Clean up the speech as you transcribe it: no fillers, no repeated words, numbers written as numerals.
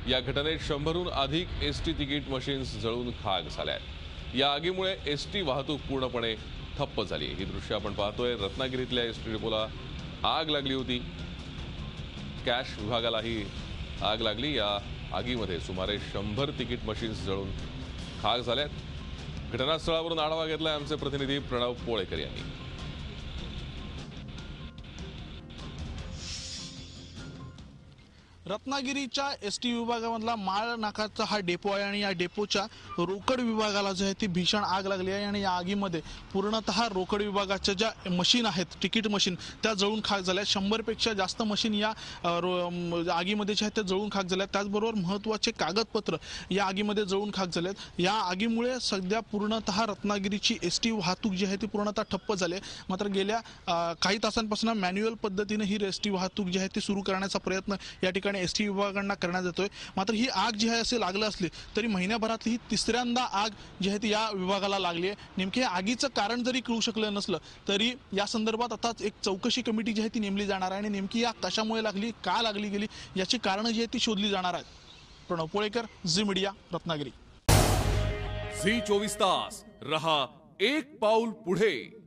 या घटनेत 100हून अधिक एसटी तिकीट मशीन्स जळून खाक झाल्या आहेत। या आगीमुळे एसटी वाहतूक पूर्णपणे ठप्प झाली आहे। ही दृश्य आपण पाहतोय। रत्नागिरीतल्या एसटी डेपोला आग लागली होती। कॅश विभागालाही आग लागली। या आगीमध्ये सुमारे 100 तिकीट मशीन्स जळून खाक झाल्यात। घटनास्थळावरून आढावा घेतलाय आमचे प्रतिनिधी प्रणव पोळेकर यांनी। रत्नागिरीच्या एसटी विभागामधला माळ नाकाचा हा डेपो आहे आणि या डेपोच्या रोकड विभागाला जे आहे ती भीषण आग लागली आहे आणि या आगीमध्ये पूर्णतः रोकड विभागाच्या ज्या मशीन आहेत तिकीट मशीन त्या जळून खाक झाल्या। 100 पेक्षा जास्त मशीन या आगीमध्ये जे आहेत त्या जळून खाक झाल्या। त्याचबरोबर महत्त्वाचे कागदपत्र या आगीमध्ये जळून खाक झालेत। या आगीमुळे सध्या पूर्णतः रत्नागिरीची एसटी वाहतूक जी आहे ती पूर्णतः ठप्प झाली आहे। मात्र गेल्या काही तासांपासून मॅन्युअल पद्धतीने ही एसटी वाहतूक जी आहे ती सुरू करण्याचा प्रयत्न या ठिकाणी एसटी विभागांना करण्यात येतोय। मात्र ही आग जी आहे असे लागलं असली तरी महिन्याभरातली ही तिसऱ्यांदा आग जी आहे ती या विभागाला लागली आहे। नेमके आगीचं कारण जरी कळू शकलं नसलं तरी या संदर्भात आता एक चौकशी कमिटी जी आहे ती नेमली जाणार आहे आणि नेमकी आग कशामुळे लागली, का लागली गेली याची कारणं जी आहेत ती शोधली जाणार आहेत। Pranav Polekar, Zee media, Ratnagiri. Zee 24 तास रहा एक पाऊल पुढे।